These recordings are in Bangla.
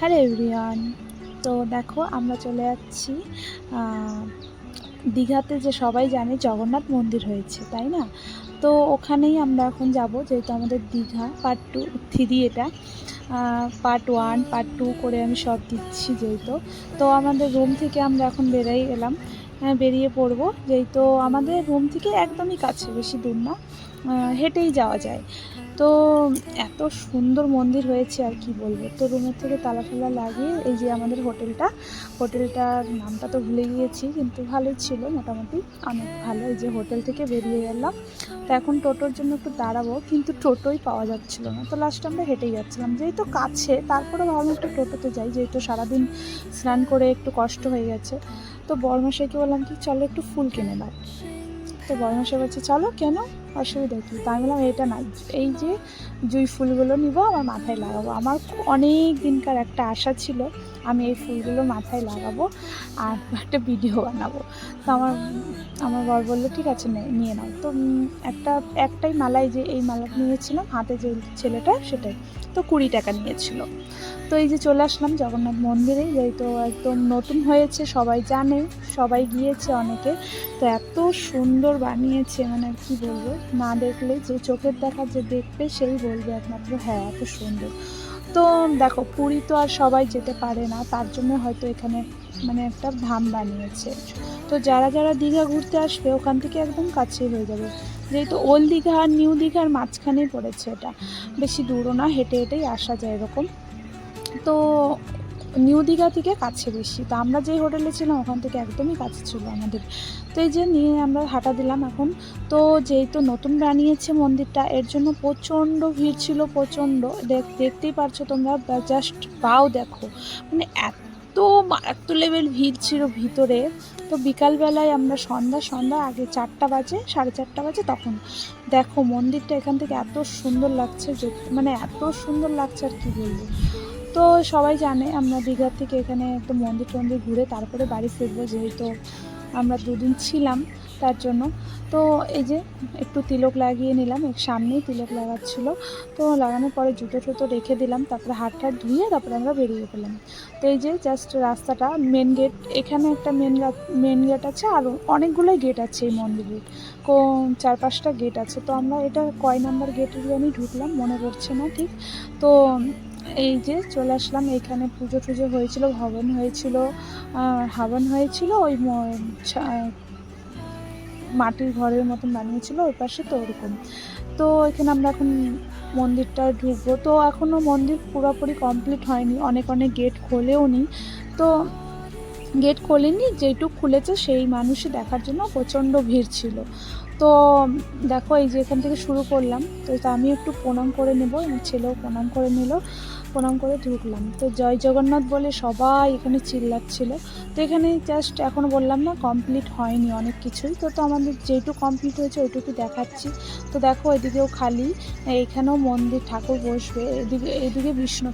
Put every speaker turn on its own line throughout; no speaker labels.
Hello everyone. তো দেখো আমরা চলে যাচ্ছি দীঘাতে, যে সবাই জানে জগন্নাথ মন্দির হয়েছে, তাই না? তো ওখানেই আমরা এখন যাব, যেহেতু আমাদের দীঘা পার্ট 2 3 এটা পার্ট 1 পার্ট 2 করে আমি সব দিচ্ছি যেহেতু। তো আমাদের রুম থেকে আমরা এখন বেরিয়ে এলাম, বেরিয়ে পড়বো, যেহেতু আমাদের রুম থেকে একদমই কাছে, বেশি দূর না, হেঁটেই যাওয়া যায়। তো এত সুন্দর মন্দির হয়েছে আর কি বলবো। তো রুমের থেকে তালা ফালা লাগিয়ে এই যে আমাদের হোটেলটার নামটা তো ভুলে গিয়েছি, কিন্তু ভালোই ছিল, মোটামুটি অনেক ভালো। এই যে হোটেল থেকে বেরিয়ে গেলাম, তো এখন টোটোর জন্য একটু দাঁড়াবো, কিন্তু টোটোই পাওয়া যাচ্ছিল না। তো লাস্টে আমরা হেঁটেই যাচ্ছিলাম, যেহেতু কাছে, তারপরে ভাবলাম একটু টোটোতে যাই, যেহেতু সারাদিন স্নান করে একটু কষ্ট হয়ে গেছে। তো বড়মশাইকে বললাম কি চলো একটু ফুল কিনে দাও। তো বড়মশাই বলছে চলো, কেন, অসুবিধা কী? তা আমি বললাম এটা না, এই যে জুঁই ফুলগুলো নিব, আমার মাথায় লাগাবো। আমার অনেক দিনকার একটা আশা ছিল, আমি এই ফুলগুলো মাথায় লাগাবো আর একটা ভিডিও বানাবো। তো আমার বর বললো ঠিক আছে নিয়ে নাও। তো একটাই মালাই, যে এই মালাটা নিয়েছিলাম হাতে, যে ছেলেটা সেটাই, তো 20 টাকা নিয়েছিল। তো এই যে চলে আসলাম জগন্নাথ মন্দিরে, যেহেতু একদম নতুন হয়েছে, সবাই জানে, সবাই গিয়েছে অনেকে। তো এত সুন্দর বানিয়েছে, মানে আর কি বলবো, না দেখলে, যে চোখের দেখা যে দেখবে সেই বলবে একমাত্র হ্যাঁ এত সুন্দর। তো দেখো, পুরী তো আর সবাই যেতে পারে না, তার জন্য হয়তো এখানে মানে একটা ধাম বানিয়েছে। তো যারা যারা দীঘা ঘুরতে আসবে, ওখান থেকে একদম কাছেই হয়ে যাবে, যেহেতু ওল্ড দীঘা আর নিউ দীঘার মাঝখানেই পড়েছে এটা, বেশি দূরও না, হেঁটে হেঁটেই আসা যায় এরকম। তো নিউ দীঘা থেকে কাছে বেশি। তো আমরা যেই হোটেলে ছিলাম ওখান থেকে একদমই কাছে ছিল আমাদের। তো এই যে নিয়ে আমরা হাঁটা দিলাম এখন। তো যেহেতু নতুন বানিয়েছে মন্দিরটা, এর জন্য প্রচণ্ড ভিড় ছিল, প্রচণ্ড, দেখতেই পারছো তোমরা, জাস্ট পাও দেখো, মানে এত মারাত্মক লেভেল ভিড় ছিল ভিতরে। তো বিকালবেলায় আমরা সন্ধ্যা আগে 4টা বাজে, 4:30 বাজে, তখন দেখো মন্দিরটা এখান থেকে এত সুন্দর লাগছে, মানে এত সুন্দর লাগছে আর কি বলবো। তো সবাই জানে আমরা দীঘা থেকে এখানে একটু মন্দির টন্দির ঘুরে তারপরে বাড়ি ফিরবো, যেহেতু আমরা 2 দিন ছিলাম তার জন্য। তো এই যে একটু তিলক লাগিয়ে নিলাম, সামনেই তিলক লাগাচ্ছিল। তো লাগানোর পরে জুতো টুতো রেখে দিলাম, তারপরে হাত ধুয়ে তারপরে আমরা বেরিয়ে গেলাম। তো এই যে জাস্ট রাস্তাটা, মেন গেট, এখানে একটা মেন গেট আছে, আর অনেকগুলোই গেট আছে এই মন্দিরের, 4-5টা গেট আছে। তো আমরা এটা কয় নাম্বার গেটের জানি ঢুকলাম, মনে পড়ছে না ঠিক। তো এই যে চলে আসলাম, এইখানে পুজো টুজো হয়েছিল, হবন হয়েছিল, ওই মাটির ঘরের মতন বানিয়েছিল ওই পাশে, তো ওরকম। তো এখানে আমরা এখন মন্দিরটা ঢুকবো। তো এখনও মন্দির পুরোপুরি কমপ্লিট হয়নি, অনেক গেট খোলেও নি। তো গেট খোলেনি, যেটুকু খুলেছে সেই মানুষই দেখার জন্য প্রচণ্ড ভিড় ছিল। তো দেখো এই যে এখান থেকে শুরু করলাম, তো আমি একটু প্রণাম করে নেবো, আমার ছেলেও প্রণাম করে নিল, প্রণাম করে ঢুকলাম। তো জয় জগন্নাথ বলে সবাই এখানে চিল্লাচ্ছিল। তো এখানে জাস্ট এখনও বললাম না কমপ্লিট হয়নি অনেক কিছুই, তো আমাদের যেটুকু কমপ্লিট হয়েছে ওইটুকু দেখাচ্ছি। তো দেখো এদিকেও খালি, এখানেও মন্দির ঠাকুর বসবে, এদিকে বিষ্ণু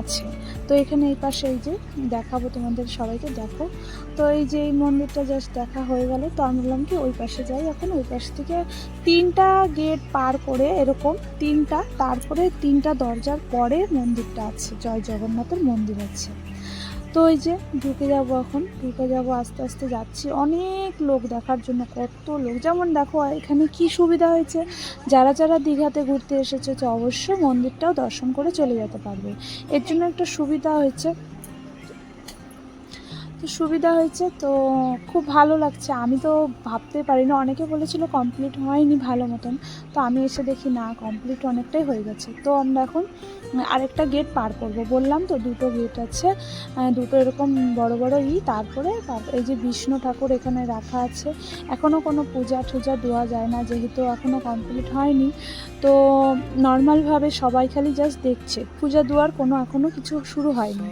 আছে। তো এখানে এই পাশে এই যে দেখাবো তোমাদের সবাইকে, দেখো। তো এই যে এই মন্দিরটা জাস্ট দেখা হয়ে গেল, তো আমি বললাম কি ওই পাশে যাই এখন, ওই পাশ থেকে 3টা গেট পার করে, এরকম 3টা, তারপরে 3টা দরজার পরে মন্দিরটা আছে, জয় জগন্নাথের মন্দির আছে। তো এই যে ঢুকে যাব, আস্তে আস্তে যাচ্ছি, অনেক লোক দেখার জন্য, কত লোক, যেমন দেখো এখানে কি সুবিধা হয়েছে, যারা যারা দীঘাতে ঘুরতে এসেছে তো অবশ্যই মন্দিরটাও দর্শন করে চলে যেতে পারবে, এর জন্য একটা সুবিধা হয়েছে। তো খুব ভালো লাগছে, আমি তো ভাবতে পারি না, অনেকে বলেছিল কমপ্লিট হয়নি ভালো মতন, তো আমি এসে দেখি না কমপ্লিট অনেকটাই হয়ে গেছে। তো আমরা এখন আরেকটা গেট পার করব, বললাম তো 2টো গেট আছে, 2টো এরকম বড় বড় তারপরে এই যে বিষ্ণু ঠাকুর এখানে রাখা আছে। এখনও কোনো পূজা টুজা দেওয়া যায় না, যেহেতু এখনও কমপ্লিট হয়নি। তো নর্মালভাবে সবাই খালি জাস্ট দেখছে, পূজা দেওয়ার এখনও কিছু শুরু হয়নি।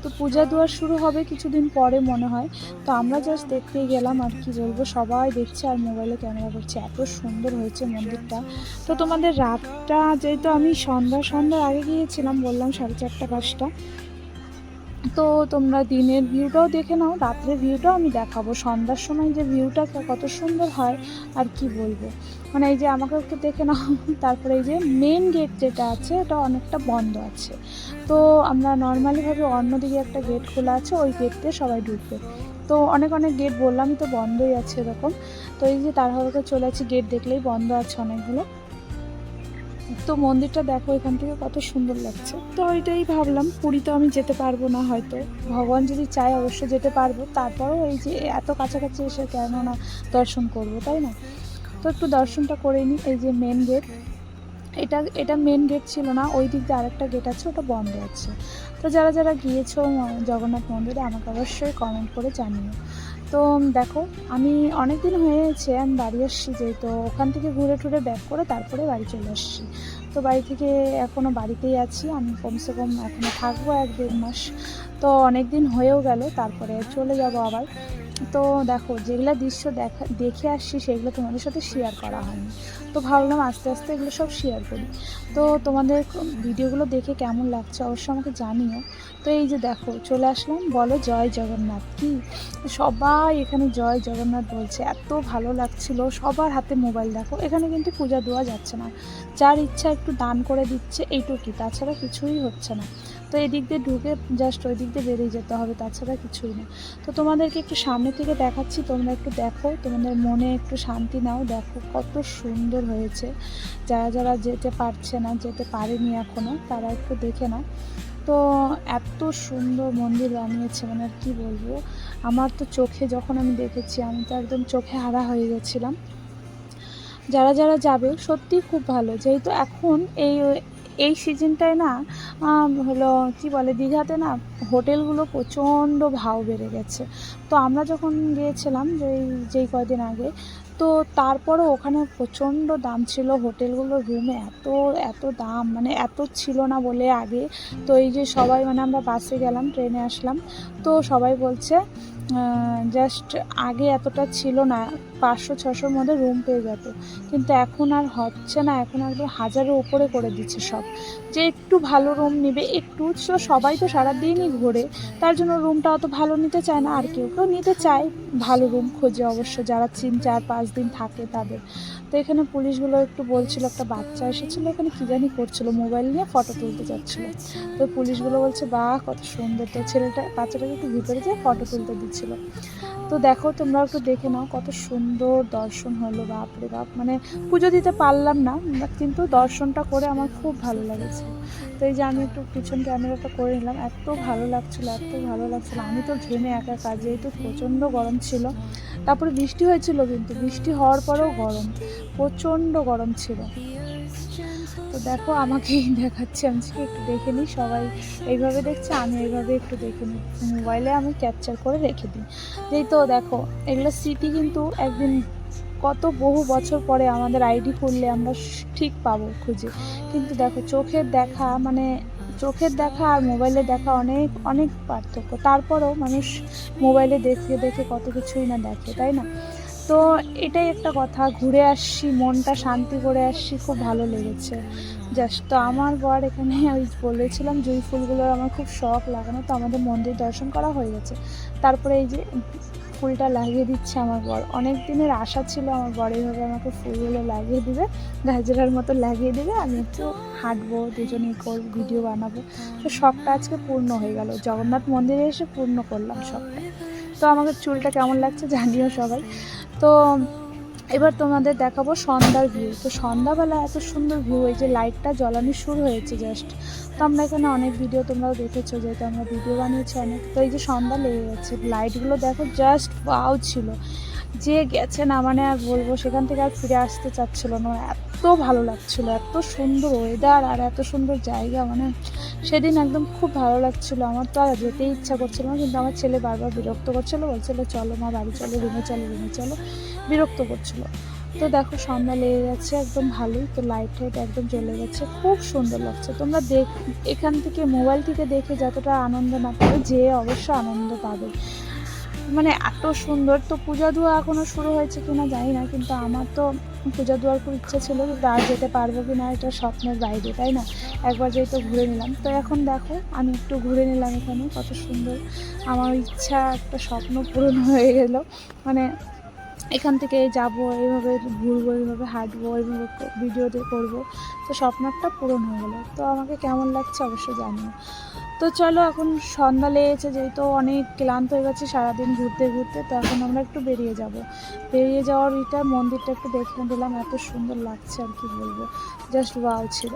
তো পূজা দেওয়া শুরু হবে কিছুদিন পরে মনে হয়। তো আমরা জাস্ট দেখতেই গেলাম, আর কি বলবো, সবাই দেখছে আর মোবাইলে ক্যামেরা করছে, এত সুন্দর হয়েছে মন্দিরটা। তো তোমাদের রাতটা, যেহেতু আমি সন্ধ্যার আগে গিয়েছিলাম, বললাম 4:30-5টা, তো তোমরা দিনের ভিউটাও দেখে নাও, রাত্রের ভিউটাও আমি দেখাবো, সন্ধ্যার সময় যে ভিউটা কত সুন্দর হয় আর কি বলবো। মানে এই যে আমাকে একটু দেখে নাও। তারপরে এই যে মেন গেট যেটা আছে এটা অনেকটা বন্ধ আছে, তো আমরা নর্মালিভাবে অন্যদিকে একটা গেট খোলা আছে, ওই গেট দিয়ে সবাই ঢুকবে। তো অনেক গেট বললামই তো বন্ধই আছে এরকম। তো এই যে তাড়াহুড়ো করে চলে যাচ্ছি, গেট দেখলেই বন্ধ আছে অনেকগুলো। তো মন্দিরটা দেখো এখান থেকে কত সুন্দর লাগছে। তো ওইটাই ভাবলাম পুরী তো আমি যেতে পারবো না, হয়তো ভগবান যদি চায় অবশ্যই যেতে পারবো, তারপরেও এই যে এত কাছাকাছি এসে কেন না দর্শন করবো, তাই না? তো একটু দর্শনটা করে নিই। এই যে মেন গেট, এটা মেন গেট ছিল না, ওই দিক দিয়ে আরেকটা গেট আছে, ওটা বন্ধ আছে। তো যারা যারা গিয়েছো জগন্নাথ মন্দিরে আমাকে অবশ্যই কমেন্ট করে জানিও। তো দেখো আমি অনেক দিন হয়েছে আমি বাড়ি আসছি, যেহেতু ওখান থেকে ঘুরে টুরে ব্যাক করে তারপরে বাড়ি চলে আসছি। তো বাড়ি থেকে এখনও বাড়িতেই আছি আমি, কমসে কম এখনও থাকবো 1-1.5 মাস। তো অনেক দিন হয়েও গেল, তারপরে চলে যাব আবার। তো দেখো যেগুলো দৃশ্য দেখে আসছি সেগুলো তোমাদের সাথে শেয়ার করা হয়নি, তো ভাবলাম আস্তে আস্তে এগুলো সব শেয়ার করি। তো তোমাদের ভিডিওগুলো দেখে কেমন লাগছে অবশ্যই আমাকে জানিও। তো এই যে দেখো চলে আসলাম, বলো জয় জগন্নাথ কি, সবাই এখানে জয় জগন্নাথ বলছে, এত ভালো লাগছিল। সবার হাতে মোবাইল, দেখো এখানে কিন্তু পূজা দেওয়া যাচ্ছে না, যার ইচ্ছা একটু দান করে দিচ্ছে এইটুকুই, তাছাড়া কিছুই হচ্ছে না। তো এদিক দিয়ে ঢুকে জাস্ট ওই দিক দিয়ে বেরিয়ে যেতে হবে, তাছাড়া কিছুই না। তো তোমাদেরকে একটু সামনে থেকে দেখাচ্ছি, তোমরা একটু দেখো, তোমাদের মনে একটু শান্তি নাও। দেখো কত সুন্দর হয়েছে, যারা যারা যেতে পারছে না, যেতে পারেনি এখনও, তারা একটু দেখে নাও। তো এত সুন্দর মন্দির বানিয়েছে, মানে আর কী বলবো, আমার তো চোখে যখন আমি দেখেছি আমি তো একদম চোখে হারা হয়ে গেছিলাম। যারা যারা যাবে সত্যিই খুব ভালো, যেহেতু এখন এই সিজনটায় না হলো কি বলে, দীঘাতে না হোটেলগুলো প্রচণ্ড ভাও বেড়ে গেছে। তো আমরা যখন গিয়েছিলাম যেই কয়দিন আগে, তো তারপরও ওখানে প্রচণ্ড দাম ছিল হোটেলগুলোর রুমে, এত এত দাম, মানে এত ছিল না বলে আগে। তো এই যে সবাই, মানে আমরা বাসে গেলাম, ট্রেনে আসলাম, তো সবাই বলছে জাস্ট আগে এতটা ছিল না, 500-600-র মধ্যে রুম পেয়ে যেত, কিন্তু এখন আর হচ্ছে না, এখন একদম 1000-এর উপরে করে দিচ্ছে সব। যে একটু ভালো রুম নেবে, একটু তো সবাই তো সারাদিনই ঘোরে, তার জন্য রুমটা অত ভালো নিতে চায় না, আর কেউ কেউ নিতে চায় ভালো রুম খোঁজে অবশ্য, যারা 3-4-5 দিন থাকে তাদের। তো এখানে পুলিশগুলো একটু বলছিল, একটা বাচ্চা এসেছিলো এখানে কী জানি করছিল, মোবাইল নিয়ে ফটো তুলতে যাচ্ছিলো। তো পুলিশগুলো বলছে বাহ কত সুন্দর, তো বাচ্চাটাকে একটু ভিতরে যেয়ে ফটো তুলতে দিচ্ছিল। তো দেখো তোমরা একটু দেখে নাও কত সুন্দর দর্শন হলো, বাপরে বাপ, মানে পুজো দিতে পারলাম না, কিন্তু দর্শনটা করে আমার খুব ভালো লেগেছে। তো এই যে আমি একটু পিছন ক্যামেরাটা করে নিলাম, এত ভালো লাগছিলো, এত ভালো লাগছিলো, আমি তো ঘেমে একা, যেহেতু প্রচণ্ড গরম ছিল, তারপরে বৃষ্টি হয়েছিল, কিন্তু বৃষ্টি হওয়ার পরেও গরম, প্রচণ্ড গরম ছিল। তো দেখো আমাকেই দেখাচ্ছে, আমি একটু দেখে নিই, সবাই এইভাবে দেখছে, আমি এইভাবে একটু দেখে নিই, মোবাইলে আমি ক্যাপচার করে রেখে দিই। যেই তো দেখো এগুলো স্মৃতি, কিন্তু একদিন কত বহু বছর পরে আমাদের আইডি খুললে আমরা ঠিক পাবো খুঁজে। কিন্তু দেখো চোখের দেখা, মানে চোখের দেখা আর মোবাইলে দেখা অনেক অনেক পার্থক্য, তারপরেও মানুষ মোবাইলে দেখে দেখে কত কিছুই না দেখে, তাই না? তো এটাই একটা কথা, ঘুরে আসছি, মনটা শান্তি করে আসছি, খুব ভালো লেগেছে জাস্ট। তো আমার বর এখানে ওই বলেছিলাম জুঁই ফুলগুলোর আমার খুব শখ লাগানো, তো আমাদের মন্দির দর্শন করা হয়ে গেছে। তারপরে এই যে ফুলটা লাগিয়ে দিচ্ছে আমার বর, অনেক দিনের আশা ছিল আমার বর এইভাবে আমাকে ফুলগুলো লাগিয়ে দিবে, গাজরার মতো লাগিয়ে দেবে, আমি একটু হাঁটবো, দুজনেই করবো, ভিডিও বানাবো। তো শখটা আজকে পূর্ণ হয়ে গেল, জগন্নাথ মন্দিরে এসে পূর্ণ করলাম শখটা। তো আমাদের চুলটা কেমন লাগছে জানিও সবাই। তো এবার তোমাদের দেখাবো সন্ধ্যার ভিউ। তো সন্ধ্যাবেলা এত সুন্দর ভিউ, এই যে লাইটটা জ্বালানো শুরু হয়েছে জাস্ট। তো আমরা এখানে অনেক ভিডিও তোমরাও দেখেছো, যেহেতু আমরা ভিডিও বানিয়েছি অনেক। তো এই যে সন্ধ্যা লেগে গেছে, লাইটগুলো দেখো জাস্ট ওয়াও ছিল, যে গেছে না মানে আর বলবো, সেখান থেকে আর ফিরে আসতে চাচ্ছিল না, এত ভালো লাগছিল, এত সুন্দর ওয়েদার আর এত সুন্দর জায়গা, মানে সেদিন একদম খুব ভালো লাগছিল। আমার তো আর যেতেই ইচ্ছা করছিল না, কিন্তু আমার ছেলে বারবার বিরক্ত করছিলো, বলছিল চলো মা বাড়ি চলো, রুমে চলো, বিরক্ত করছিলো। তো দেখো সন্ধ্যা লেগে গেছে একদম ভালোই, তো লাইট একদম জ্বলে গেছে, খুব সুন্দর লাগছে। তোমরা এখান থেকে মোবাইল থেকে দেখে যতটা আনন্দ না পাবে, যে অবশ্য আনন্দ পাবে, মানে এত সুন্দর। তো পূজা দেওয়া এখনও শুরু হয়েছে কিনা জানি না, কিন্তু আমার তো পূজা দেওয়ার খুব ইচ্ছা ছিল, কিন্তু আর যেতে পারবো কি না এটা স্বপ্নের বাইরে, তাই না? একবার যেহেতু ঘুরে নিলাম, তো এখন দেখো আমি একটু ঘুরে নিলাম এখানে, কত সুন্দর, আমার ইচ্ছা একটা স্বপ্ন পূরণ হয়ে গেল, মানে এখান থেকে যাব, এইভাবে ঘুরবো, এইভাবে হাঁটবো, এইভাবে ভিডিওতে করবো। তো স্বপ্নটা পূরণ হয়ে গেলো। তো আমাকে কেমন লাগছে অবশ্যই জানিও। তো চলো, এখন সন্ধ্যা লেগেছে, যেহেতু অনেক ক্লান্ত হয়ে গেছে সারাদিন ঘুরতে ঘুরতে, তো এখন আমরা একটু বেরিয়ে যাব। বেরিয়ে যাওয়ার মন্দিরটা একটু দেখে দিলাম, এত সুন্দর লাগছে আর কি বলবো, জাস্ট ওয়াও ছিল।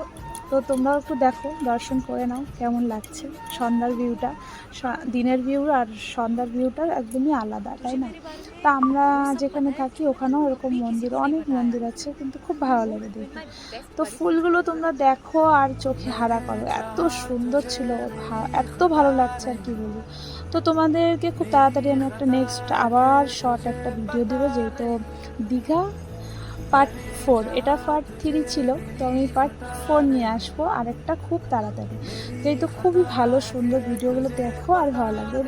তো তোমরাও একটু দেখো, দর্শন করে নাও কেমন লাগছে সন্ধ্যার ভিউটা। দিনের ভিউ আর সন্ধ্যার ভিউটা একদমই আলাদা, তাই না? তা আমরা যেখানে থাকি ওখানেও এরকম মন্দির, অনেক মন্দির আছে, কিন্তু খুব ভালো লাগে দেখে। তো ফুলগুলো তোমরা দেখো আর চোখে হারা করো, এত সুন্দর ছিল, এত ভালো লাগছে আর কি বলবো। তো তোমাদেরকে খুব তাড়াতাড়ি আমি একটা নেক্সট আবার শর্ট একটা ভিডিও দেবো, যেহেতু দীঘা পার্ট 4, এটা পার্ট 3 ছিল, তো আমি পার্ট 4 নিয়ে আসবো আরেকটা খুব তাড়াতাড়ি। যেহেতু খুবই ভালো সুন্দর ভিডিওগুলো দেখো আর ভালো লাগবে।